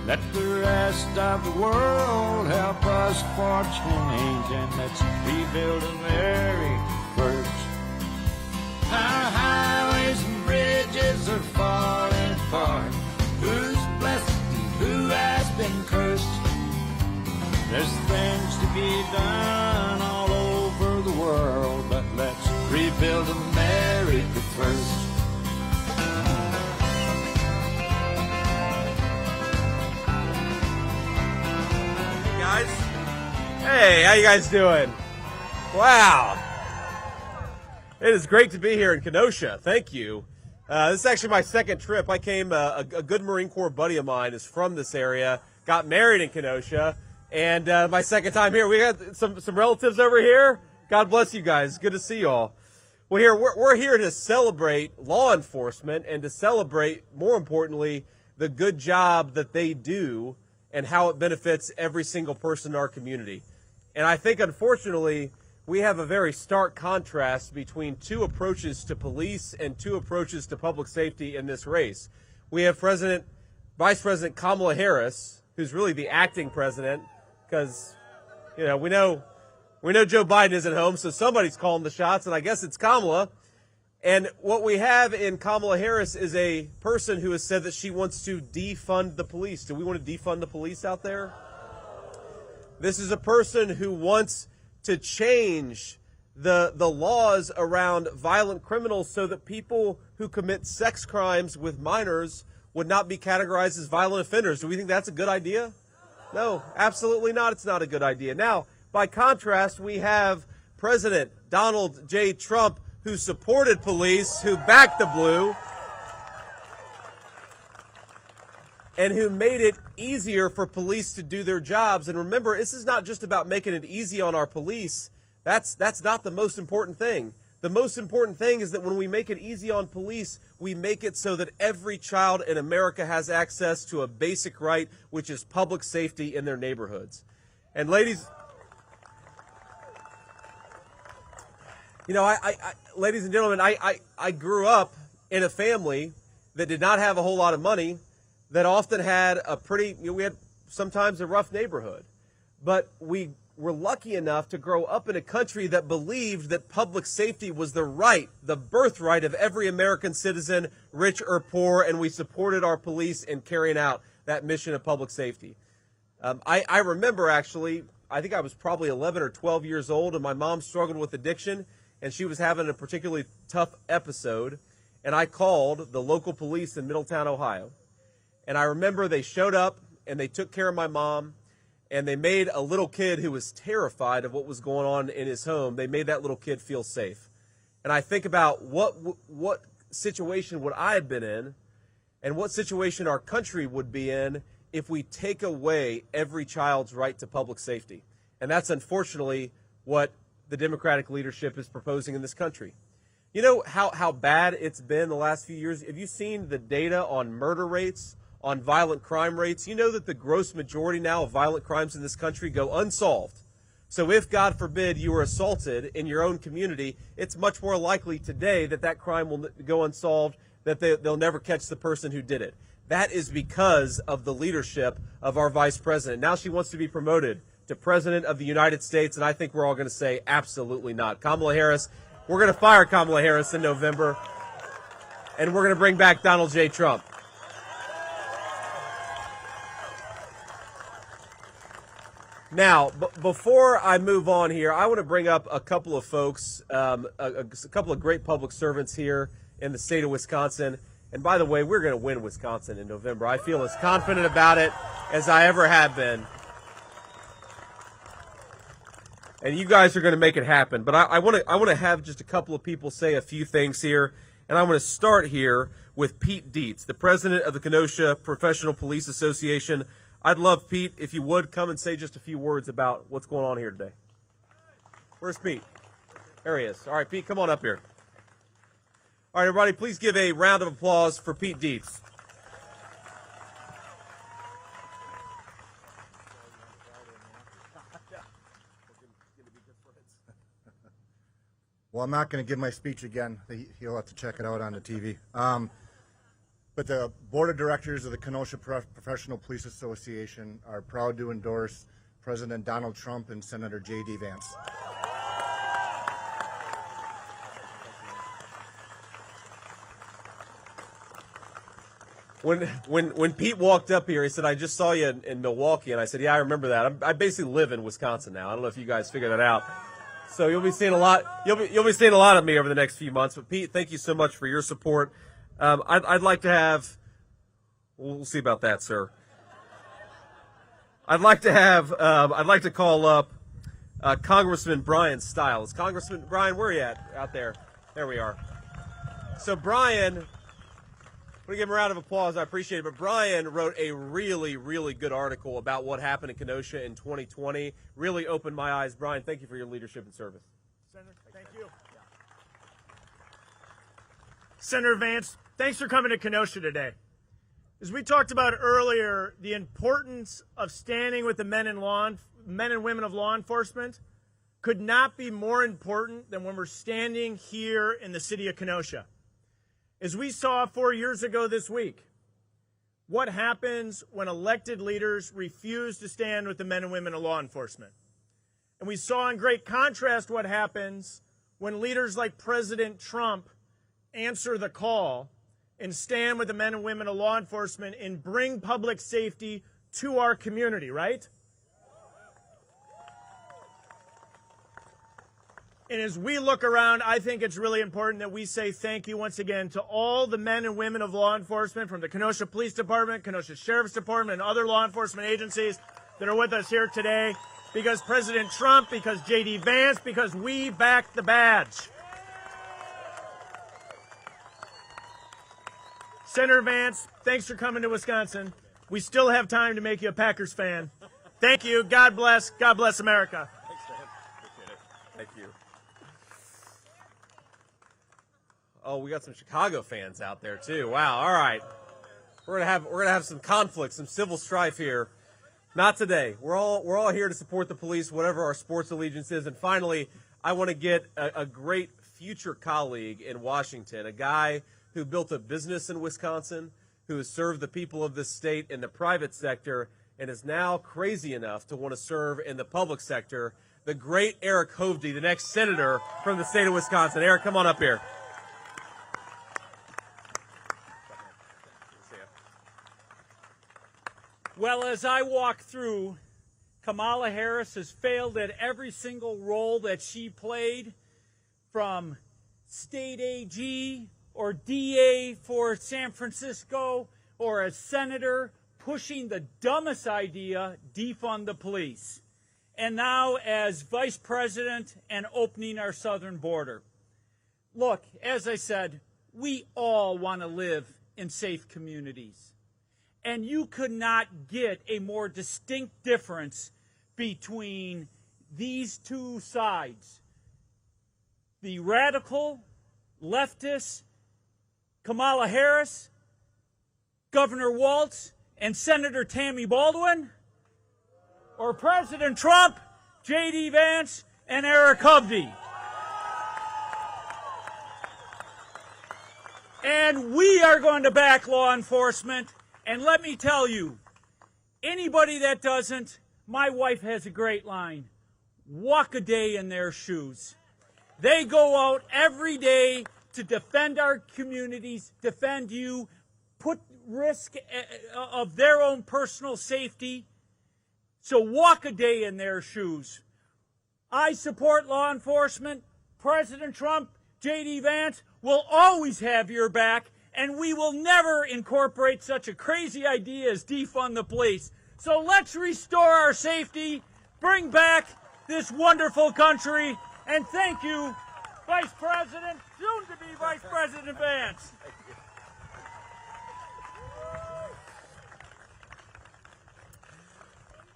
Let the rest of the world help us for change, and let's rebuild America first. Our highways and bridges are falling apart. Who's blessed and who has been cursed? There's things to be done all over the world, but let's rebuild America first. Hey, how you guys doing? Wow. It is great to be here in Kenosha. Thank you. This is actually my second trip. I came, a good Marine Corps buddy of mine is from this area, got married in Kenosha, and my second time here. We got some relatives over here. God bless you guys. Good to see you all. Well, we're here to celebrate law enforcement and to celebrate, more importantly, the good job that they do and how it benefits every single person in our community. And I think, unfortunately, we have a very stark contrast between two approaches to police and two approaches to public safety in this race. We have Vice President Kamala Harris, who's really the acting president, because, we know Joe Biden isn't home, so somebody's calling the shots, and I guess it's Kamala. And what we have in Kamala Harris is a person who has said that she wants to defund the police. Do we want to defund the police out there? This is a person who wants to change the laws around violent criminals so that people who commit sex crimes with minors would not be categorized as violent offenders. Do we think that's a good idea? No, absolutely not. It's not a good idea. Now, by contrast, we have President Donald J. Trump, who supported police, who backed the blue, and who made it easier for police to do their jobs. And remember, this is not just about making it easy on our police. That's not the most important thing. The most important thing is that when we make it easy on police, we make it so that every child in America has access to a basic right, which is public safety in their neighborhoods. And ladies and gentlemen, I grew up in a family that did not have a whole lot of money, that often had we had sometimes a rough neighborhood. But we were lucky enough to grow up in a country that believed that public safety was the birthright of every American citizen, rich or poor, and we supported our police in carrying out that mission of public safety. I remember, actually, I think I was probably 11 or 12 years old, and my mom struggled with addiction, and she was having a particularly tough episode, and I called the local police in Middletown, Ohio. And I remember they showed up, and they took care of my mom, and they made a little kid who was terrified of what was going on in his home, they made that little kid feel safe. And I think about what situation would I have been in, and what situation our country would be in if we take away every child's right to public safety. And that's unfortunately what the Democratic leadership is proposing in this country. You know how bad it's been the last few years? Have you seen the data on murder rates, on violent crime rates? You know that the gross majority now of violent crimes in this country go unsolved. So if, God forbid, you were assaulted in your own community, it's much more likely today that crime will go unsolved, that they'll never catch the person who did it. That is because of the leadership of our vice president. Now she wants to be promoted to President of the United States, and I think we're all going to say absolutely not. Kamala Harris, we're going to fire Kamala Harris in November, and we're going to bring back Donald J. Trump. Now, before I move on here, I want to bring up a couple of folks, a couple of great public servants here in the state of Wisconsin. And by the way, we're going to win Wisconsin in November. I feel as confident about it as I ever have been. And you guys are going to make it happen. But I want to have just a couple of people say a few things here. And I want to start here with Pete Dietz, the president of the Kenosha Professional Police Association. I'd love, Pete, if you would, come and say just a few words about what's going on here today. Where's Pete? There he is. All right, Pete, come on up here. All right, everybody, please give a round of applause for Pete Dietz. Well, I'm not going to give my speech again. He'll have to check it out on the TV. but the Board of Directors of the Kenosha Professional Police Association are proud to endorse President Donald Trump and Senator JD Vance. When Pete walked up here, he said, "I just saw you in Milwaukee," and I said, "Yeah, I remember that. I basically live in Wisconsin now. I don't know if you guys figured that out. So you'll be seeing a lot. You'll be seeing a lot of me over the next few months. But Pete, thank you so much for your support. I'd like to have. We'll see about that, sir. I'd like to call up Congressman Brian Stiles. Congressman Brian, where are you at? Out there. There we are. So Brian. I'm going to give him a round of applause. I appreciate it. But Brian wrote a really, really good article about what happened in Kenosha in 2020. Really opened my eyes. Brian, thank you for your leadership and service. Senator, thank you. Senator Vance, thanks for coming to Kenosha today. As we talked about earlier, the importance of standing with the men and women of law enforcement could not be more important than when we're standing here in the city of Kenosha. As we saw 4 years ago this week, what happens when elected leaders refuse to stand with the men and women of law enforcement? And we saw in great contrast what happens when leaders like President Trump answer the call and stand with the men and women of law enforcement and bring public safety to our community, right? And as we look around, I think it's really important that we say thank you once again to all the men and women of law enforcement from the Kenosha Police Department, Kenosha Sheriff's Department, and other law enforcement agencies that are with us here today. Because President Trump, because JD Vance, because we backed the badge. Senator Vance, thanks for coming to Wisconsin. We still have time to make you a Packers fan. Thank you. God bless. God bless America. Thanks, man. Appreciate it. Thank you. Oh, we got some Chicago fans out there too. Wow. All right. We're gonna have some conflict, some civil strife here. Not today. We're all here to support the police, whatever our sports allegiance is. And finally, I want to get a great future colleague in Washington, a guy who built a business in Wisconsin, who has served the people of this state in the private sector, and is now crazy enough to want to serve in the public sector. The great Eric Hovde, the next senator from the state of Wisconsin. Eric, come on up here. Well, as I walk through, Kamala Harris has failed at every single role that she played, from state AG or DA for San Francisco, or as senator pushing the dumbest idea, defund the police, and now as vice president and opening our southern border. Look, as I said, we all want to live in safe communities. And you could not get a more distinct difference between these two sides. The radical, leftist, Kamala Harris, Governor Walz, and Senator Tammy Baldwin, or President Trump, JD Vance, and Eric Hovde. And we are going to back law enforcement. And let me tell you, anybody that doesn't, my wife has a great line: walk a day in their shoes. They go out every day to defend our communities, defend you, put risk of their own personal safety. So walk a day in their shoes. I support law enforcement. President Trump, JD Vance will always have your back. And we will never incorporate such a crazy idea as defund the police. So let's restore our safety, bring back this wonderful country, and thank you, Vice President, soon to be Vice President Vance.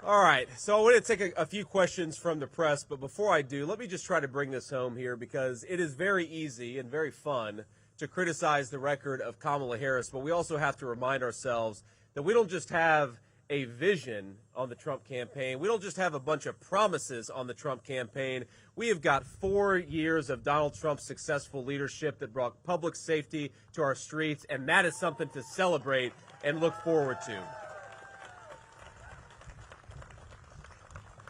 All right, so I want to take a few questions from the press, but before I do, let me just try to bring this home here, because it is very easy and very fun to criticize the record of Kamala Harris, but we also have to remind ourselves that we don't just have a vision on the Trump campaign. We don't just have a bunch of promises on the Trump campaign. We have got 4 years of Donald Trump's successful leadership that brought public safety to our streets, and that is something to celebrate and look forward to.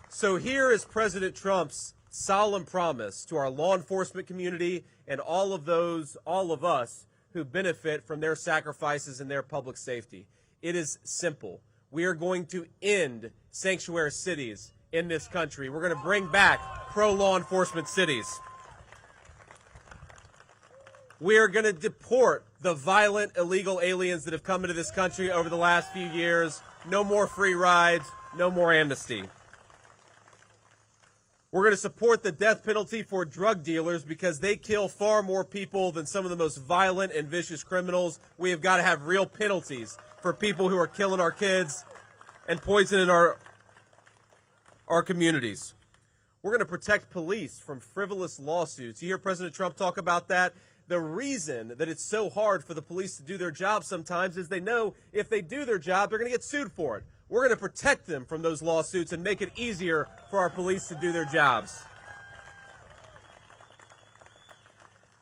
So here is President Trump's solemn promise to our law enforcement community and all of us who benefit from their sacrifices and their public safety. It is simple. We are going to end sanctuary cities in this country. We're going to bring back pro-law enforcement cities. We are going to deport the violent, illegal aliens that have come into this country over the last few years. No more free rides, no more amnesty. We're going to support the death penalty for drug dealers because they kill far more people than some of the most violent and vicious criminals. We have got to have real penalties for people who are killing our kids and poisoning our communities. We're going to protect police from frivolous lawsuits. You hear President Trump talk about that? The reason that it's so hard for the police to do their job sometimes is they know if they do their job, they're going to get sued for it. We're going to protect them from those lawsuits and make it easier for our police to do their jobs.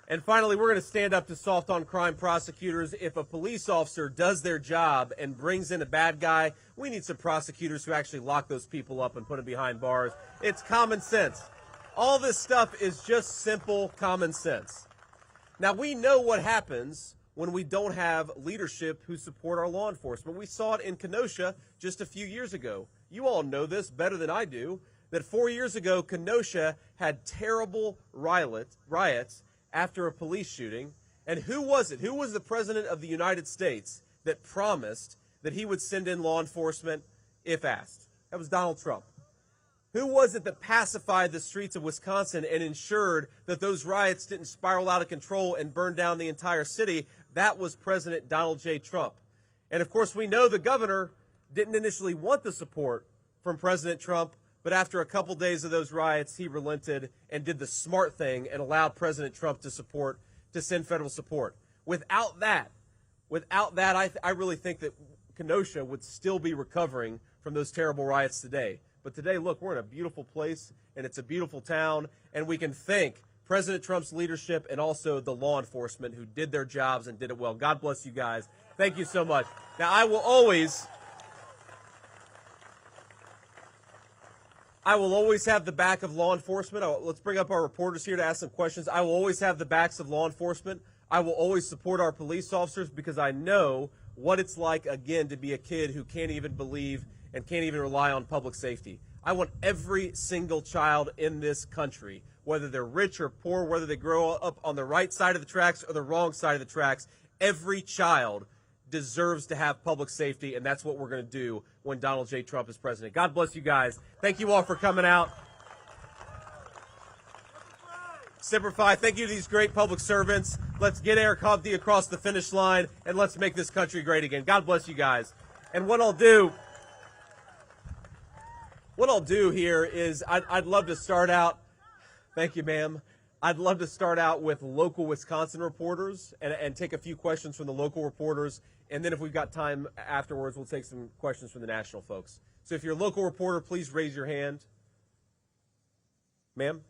And finally, we're going to stand up to soft on crime prosecutors. If a police officer does their job and brings in a bad guy, we need some prosecutors who actually lock those people up and put them behind bars. It's common sense. All this stuff is just simple common sense. Now, we know what happens when we don't have leadership who support our law enforcement. We saw it in Kenosha just a few years ago. You all know this better than I do, that 4 years ago, Kenosha had terrible riots after a police shooting. And who was it? Who was the president of the United States that promised that he would send in law enforcement if asked? That was Donald Trump. Who was it that pacified the streets of Wisconsin and ensured that those riots didn't spiral out of control and burn down the entire city? That was President Donald J. Trump. And of course, we know the governor didn't initially want the support from President Trump, but after a couple days of those riots, he relented and did the smart thing and allowed President Trump to send federal support. Without that, I really think that Kenosha would still be recovering from those terrible riots today. But today, look, we're in a beautiful place, and it's a beautiful town, and we can thank President Trump's leadership and also the law enforcement who did their jobs and did it well. God bless you guys. Thank you so much. Now, I will always have the back of law enforcement. Let's bring up our reporters here to ask some questions. I will always have the backs of law enforcement. I will always support our police officers because I know what it's like, again, to be a kid who can't even believe and can't even rely on public safety. I want every single child in this country, whether they're rich or poor, whether they grow up on the right side of the tracks or the wrong side of the tracks, every child deserves to have public safety, and that's what we're going to do when Donald J. Trump is president. God bless you guys. Thank you all for coming out. Semper Fi, thank you to these great public servants. Let's get Eric Hovde across the finish line, and let's make this country great again. God bless you guys. And what I'll do here is I'd love to start out. Thank you, ma'am. I'd love to start out with local Wisconsin reporters and take a few questions from the local reporters. And then if we've got time afterwards, we'll take some questions from the national folks. So if you're a local reporter, please raise your hand. Ma'am?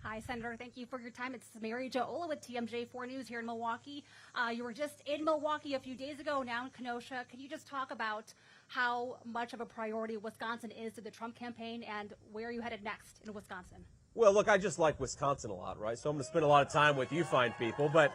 Hi, Senator. Thank you for your time. It's Mary Jo Ola with TMJ4 News here in Milwaukee. You were just in Milwaukee a few days ago, now in Kenosha. Can you just talk about how much of a priority Wisconsin is to the Trump campaign and where are you headed next in Wisconsin? Well, look, I just like Wisconsin a lot, right? So I'm going to spend a lot of time with you fine people. But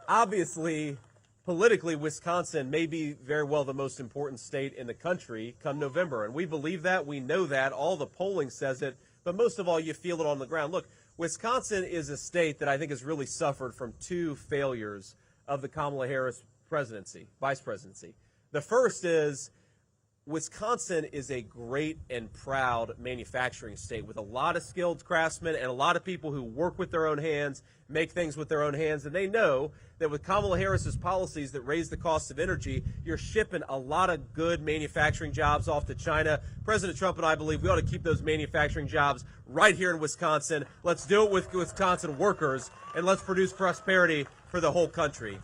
obviously, politically, Wisconsin may be very well the most important state in the country come November. And we believe that. We know that. All the polling says it. But most of all, you feel it on the ground. Look, Wisconsin is a state that I think has really suffered from two failures of the Kamala Harris presidency, vice presidency. The first is Wisconsin is a great and proud manufacturing state with a lot of skilled craftsmen and a lot of people who work with their own hands, make things with their own hands, and they know that with Kamala Harris's policies that raise the cost of energy, you're shipping a lot of good manufacturing jobs off to China. President Trump and I believe we ought to keep those manufacturing jobs right here in Wisconsin. Let's do it with Wisconsin workers, and let's produce prosperity for the whole country.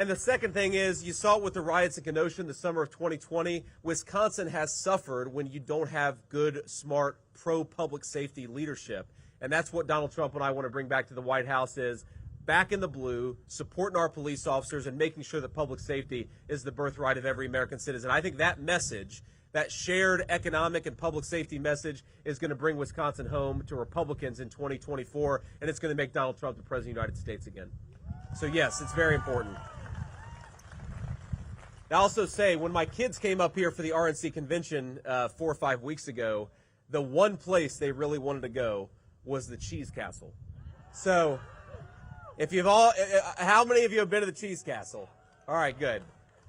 And the second thing is, you saw it with the riots in Kenosha in the summer of 2020. Wisconsin has suffered when you don't have good, smart, pro-public safety leadership. And that's what Donald Trump and I want to bring back to the White House is back in the blue, supporting our police officers and making sure that public safety is the birthright of every American citizen. I think that message, that shared economic and public safety message, is going to bring Wisconsin home to Republicans in 2024, and it's going to make Donald Trump the President of the United States again. So, yes, it's very important. I also say, when my kids came up here for the RNC convention 4 or 5 weeks ago, the one place they really wanted to go was the Cheese Castle. So, if you've all, how many of you have been to the Cheese Castle? All right, good.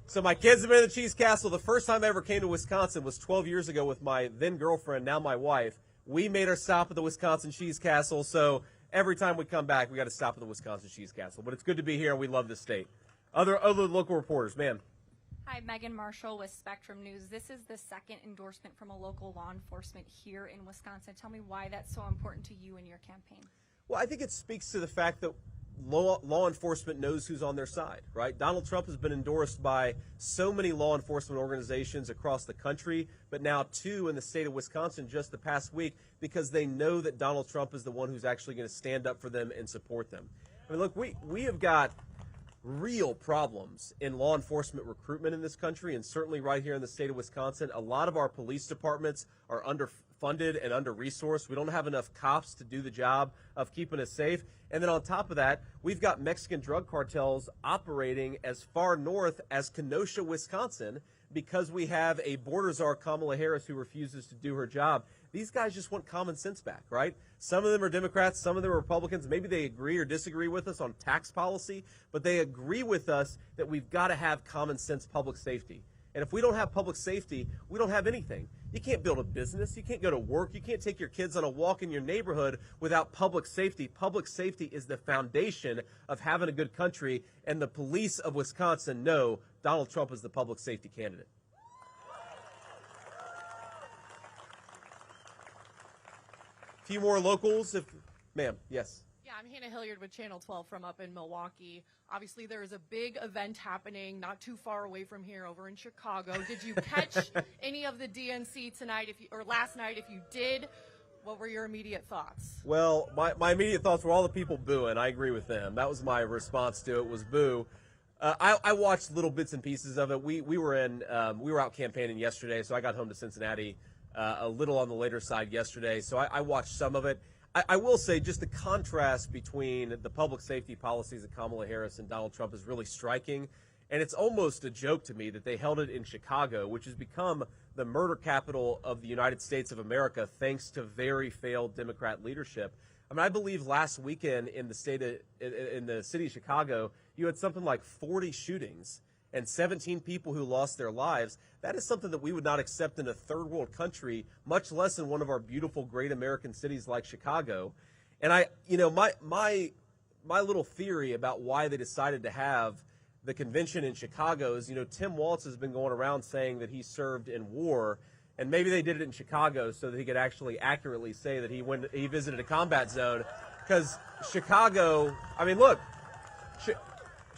So my kids have been to the Cheese Castle. The first time I ever came to Wisconsin was 12 years ago with my then girlfriend, now my wife. We made our stop at the Wisconsin Cheese Castle. So every time we come back, we got to stop at the Wisconsin Cheese Castle. But it's good to be here, and we love this state. Other local reporters, ma'am. Hi, Megan Marshall with Spectrum News. This is the second endorsement from a local law enforcement here in Wisconsin. Tell me why that's so important to you and your campaign. Well, I think it speaks to the fact that law enforcement knows who's on their side, right? Donald Trump has been endorsed by so many law enforcement organizations across the country, but now 2 in the state of Wisconsin just the past week, because they know that Donald Trump is the one who's actually going to stand up for them and support them. I mean, look, we have got real problems in law enforcement recruitment in this country, and certainly right here in the state of Wisconsin. A lot of our police departments are underfunded and under-resourced. We don't have enough cops to do the job of keeping us safe. And then on top of that, we've got Mexican drug cartels operating as far north as Kenosha, Wisconsin, because we have a border czar, Kamala Harris, who refuses to do her job. These guys just want common sense back, right? Some of them are Democrats, some of them are Republicans. Maybe they agree or disagree with us on tax policy, but they agree with us that we've got to have common sense public safety. And if we don't have public safety, we don't have anything. You can't build a business. You can't go to work. You can't take your kids on a walk in your neighborhood without public safety. Public safety is the foundation of having a good country, and the police of Wisconsin know Donald Trump is the public safety candidate. A few more locals, ma'am, yes. Yeah, I'm Hannah Hilliard with Channel 12 from up in Milwaukee. Obviously, there is a big event happening not too far away from here over in Chicago. Did you catch any of the DNC tonight, or last night? If you did, what were your immediate thoughts? Well, my immediate thoughts were all the people booing. I agree with them. That was my response to it, was boo. I watched little bits and pieces of it. We were out campaigning yesterday, so I got home to Cincinnati a little on the later side yesterday, so I watched some of it. I will say just the contrast between the public safety policies of Kamala Harris and Donald Trump is really striking, and it's almost a joke to me that they held it in Chicago, which has become the murder capital of the United States of America thanks to very failed Democrat leadership. I mean, I believe last weekend in the city of Chicago, you had something like 40 shootings and 17 people who lost their lives. That is something that we would not accept in a third world country, much less in one of our beautiful, great American cities like Chicago. And my little theory about why they decided to have the convention in Chicago is, Tim Walz has been going around saying that he served in war, and maybe they did it in Chicago so that he could actually accurately say that he visited a combat zone. Because Chicago, I mean, look,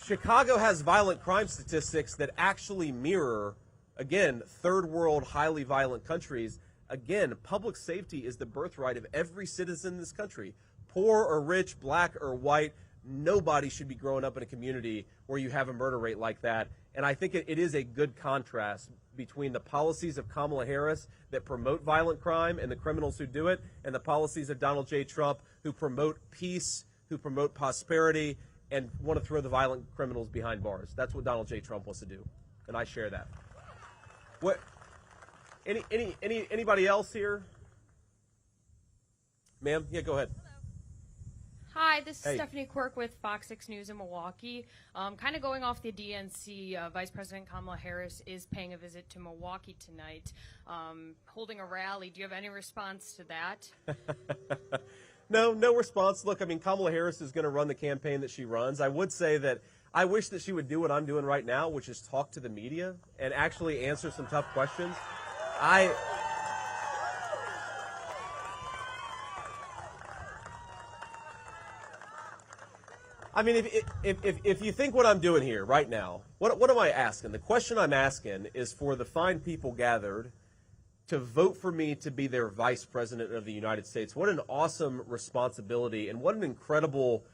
Chicago has violent crime statistics that actually mirror, again, third world, highly violent countries. Again, public safety is the birthright of every citizen in this country. Poor or rich, black or white, nobody should be growing up in a community where you have a murder rate like that. And I think it is a good contrast between the policies of Kamala Harris that promote violent crime and the criminals who do it, and the policies of Donald J. Trump who promote peace, who promote prosperity, and want to throw the violent criminals behind bars. That's what Donald J. Trump wants to do, and I share that. What? Anybody else here? Ma'am? Yeah, go ahead. Hi, this is Stephanie Quirk with Fox 6 News in Milwaukee. Kind of going off the DNC, Vice President Kamala Harris is paying a visit to Milwaukee tonight, holding a rally. Do you have any response to that? No response. Look, I mean, Kamala Harris is going to run the campaign that she runs. I would say that I wish that she would do what I'm doing right now, which is talk to the media and actually answer some tough questions. I mean, if you think what I'm doing here right now, what am I asking? The question I'm asking is for the fine people gathered to vote for me to be their vice president of the United States. What an awesome responsibility, and what an incredible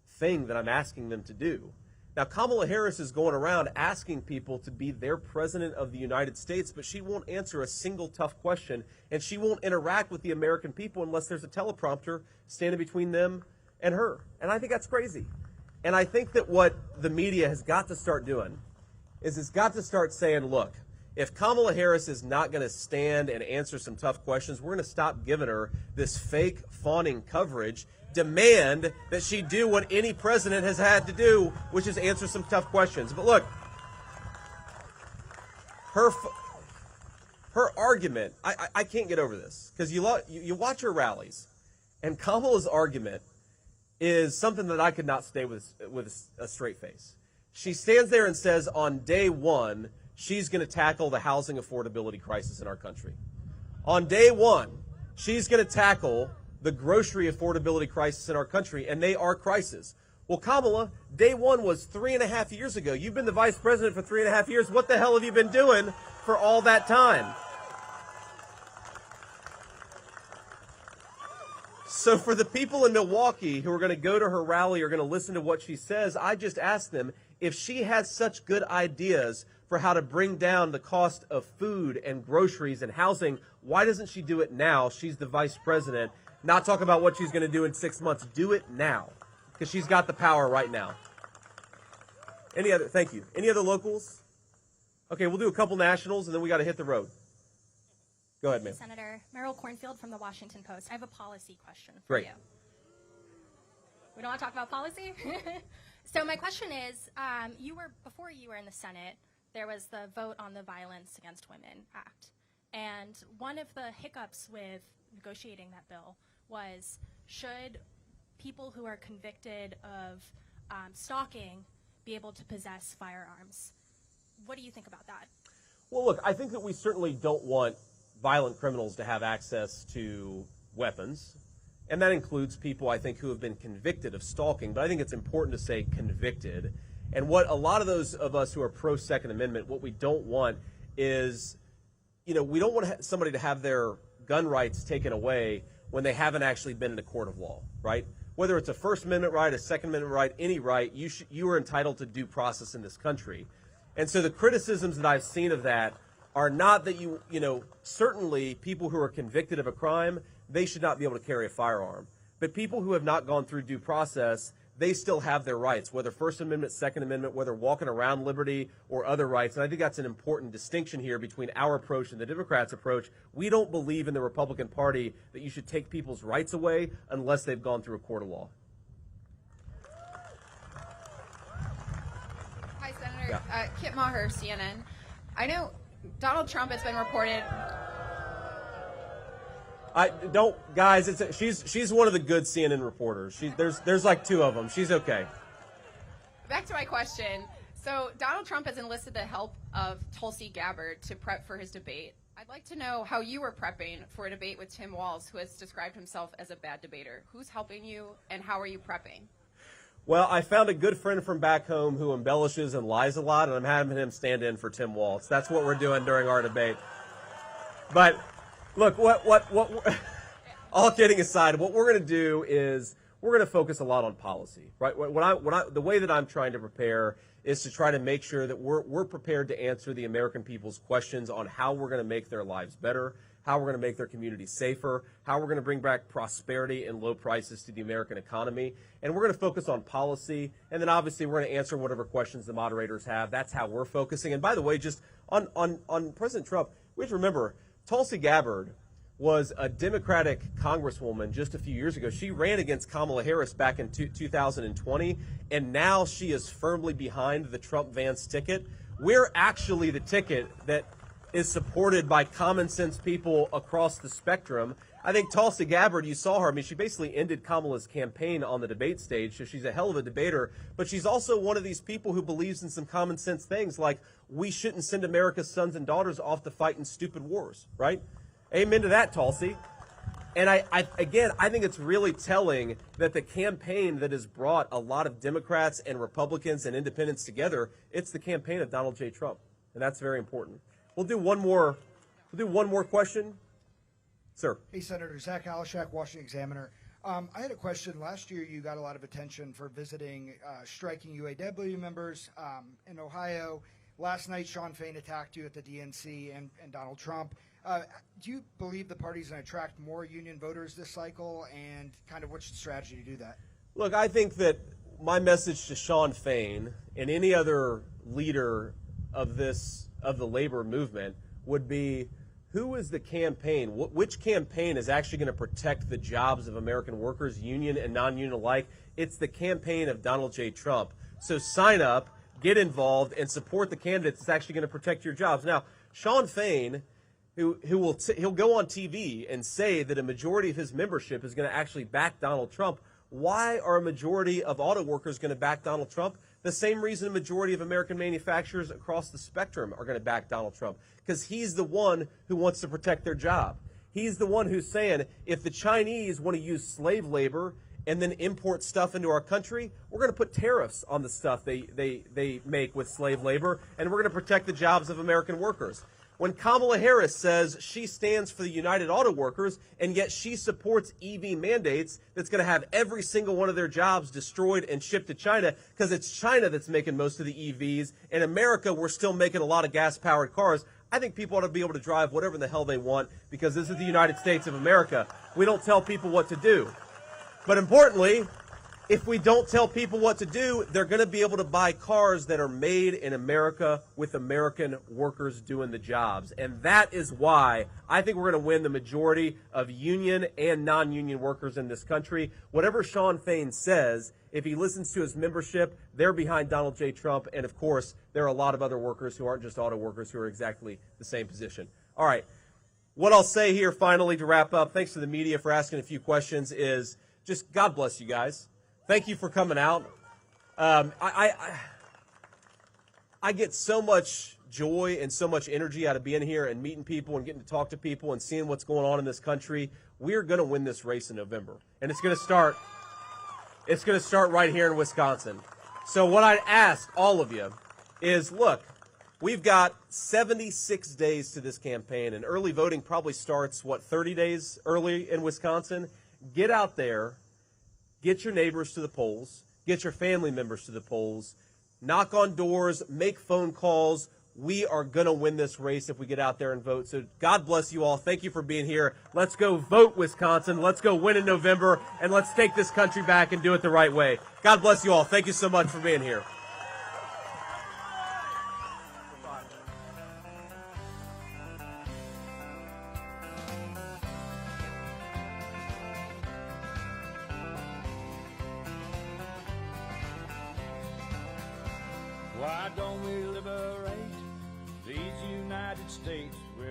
thing that I'm asking them to do. Now, Kamala Harris is going around asking people to be their president of the United States, but she won't answer a single tough question, and she won't interact with the American people unless there's a teleprompter standing between them and her. And I think that's crazy. And I think that what the media has got to start doing is it's got to start saying, look, if Kamala Harris is not going to stand and answer some tough questions, we're going to stop giving her this fake fawning coverage. Demand that she do what any president has had to do, which is answer some tough questions. But look, her argument, I can't get over this, because you watch her rallies, and Kamala's argument is something that I could not stay with a straight face. She stands there and says on day one, she's going to tackle the housing affordability crisis in our country. On day one, she's going to tackle the grocery affordability crisis in our country, and they are crises. Well, Kamala, day one was 3.5 years ago. You've been the vice president for 3.5 years. What the hell have you been doing for all that time? So for the people in Milwaukee who are going to go to her rally or going to listen to what she says, I just ask them, if she has such good ideas for how to bring down the cost of food and groceries and housing, why doesn't she do it now? She's the vice president. Not talk about what she's going to do in 6 months. Do it now, because she's got the power right now. Thank you. Any other locals? Okay, we'll do a couple nationals, and then we got to hit the road. Go ahead, ma'am. Senator Merrill Cornfield from the Washington Post. I have a policy question for Great. you. We don't want to talk about policy? So my question is, before you were in the Senate, there was the vote on the Violence Against Women Act. And one of the hiccups with negotiating that bill was, should people who are convicted of stalking be able to possess firearms? What do you think about that? Well, look, I think that we certainly don't want violent criminals to have access to weapons. And that includes people, I think, who have been convicted of stalking. But I think it's important to say convicted. And what a lot of those of us who are pro-Second Amendment, what we don't want is, we don't want somebody to have their gun rights taken away when they haven't actually been in a court of law, right? Whether it's a First Amendment right, a Second Amendment right, any right, you are entitled to due process in this country. And so the criticisms that I've seen of that are not that certainly people who are convicted of a crime, they should not be able to carry a firearm. But people who have not gone through due process, they still have their rights, whether First Amendment, Second Amendment, whether walking around liberty or other rights. And I think that's an important distinction here between our approach and the Democrats' approach. We don't believe in the Republican Party that you should take people's rights away unless they've gone through a court of law. Hi, Senator. Kit Maher, CNN. I know Donald Trump has been reported. She's one of the good CNN reporters. There's like two of them. She's okay. Back to my question. So Donald Trump has enlisted the help of Tulsi Gabbard to prep for his debate. I'd like to know how you were prepping for a debate with Tim Walz, who has described himself as a bad debater. Who's helping you, and how are you prepping? Well, I found a good friend from back home who embellishes and lies a lot, and I'm having him stand in for Tim Walz. That's what we're doing during our debate. But look, all kidding aside, what we're going to do is we're going to focus a lot on policy, right? The way that I'm trying to prepare is to try to make sure that we're prepared to answer the American people's questions on how we're going to make their lives better, how we're going to make their communities safer, how we're going to bring back prosperity and low prices to the American economy. And we're going to focus on policy, and then obviously we're going to answer whatever questions the moderators have. That's how we're focusing. And by the way, just on President Trump, we have to remember, Tulsi Gabbard was a Democratic congresswoman just a few years ago. She ran against Kamala Harris back in 2020, and now she is firmly behind the Trump-Vance ticket. We're actually the ticket that is supported by common sense people across the spectrum. I think Tulsi Gabbard, you saw her, she basically ended Kamala's campaign on the debate stage, so she's a hell of a debater, but she's also one of these people who believes in some common sense things like we shouldn't send America's sons and daughters off to fight in stupid wars, right? Amen to that, Tulsi. And I think it's really telling that the campaign that has brought a lot of Democrats and Republicans and independents together, it's the campaign of Donald J. Trump. And that's very important. We'll do one more question. Sir. Hey, Senator. Zach Alishak, Washington Examiner. I had a question. Last year, you got a lot of attention for visiting striking UAW members in Ohio. Last night, Sean Fain attacked you at the DNC and Donald Trump. Do you believe the party's going to attract more union voters this cycle, and kind of what's the strategy to do that? Look, I think that my message to Sean Fain and any other leader of the labor movement would be, who is the campaign? Which campaign is actually going to protect the jobs of American workers, union and non-union alike? It's the campaign of Donald J. Trump. So sign up, get involved, and support the candidate that's actually going to protect your jobs. Now, Sean Fain, he'll go on TV and say that a majority of his membership is going to actually back Donald Trump. Why are a majority of auto workers going to back Donald Trump? The same reason a majority of American manufacturers across the spectrum are going to back Donald Trump, because he's the one who wants to protect their job. He's the one who's saying, if the Chinese want to use slave labor and then import stuff into our country, we're going to put tariffs on the stuff they make with slave labor, and we're going to protect the jobs of American workers. When Kamala Harris says she stands for the United Auto Workers, and yet she supports EV mandates that's going to have every single one of their jobs destroyed and shipped to China, because it's China that's making most of the EVs. In America, we're still making a lot of gas-powered cars. I think people ought to be able to drive whatever the hell they want, because this is the United States of America. We don't tell people what to do. But importantly, if we don't tell people what to do, they're going to be able to buy cars that are made in America with American workers doing the jobs. And that is why I think we're going to win the majority of union and non-union workers in this country. Whatever Sean Fain says, if he listens to his membership, they're behind Donald J. Trump. And, of course, there are a lot of other workers who aren't just auto workers who are exactly the same position. All right. What I'll say here finally to wrap up, thanks to the media for asking a few questions, is just God bless you guys. Thank you for coming out. I get so much joy and so much energy out of being here and meeting people and getting to talk to people and seeing what's going on in this country. We're going to win this race in November, and it's going to start right here in Wisconsin. So what I'd ask all of you is, look, we've got 76 days to this campaign, and early voting probably starts, 30 days early in Wisconsin? Get out there. Get your neighbors to the polls. Get your family members to the polls. Knock on doors. Make phone calls. We are going to win this race if we get out there and vote. So God bless you all. Thank you for being here. Let's go vote, Wisconsin. Let's go win in November, and let's take this country back and do it the right way. God bless you all. Thank you so much for being here. Why don't we liberate these United States where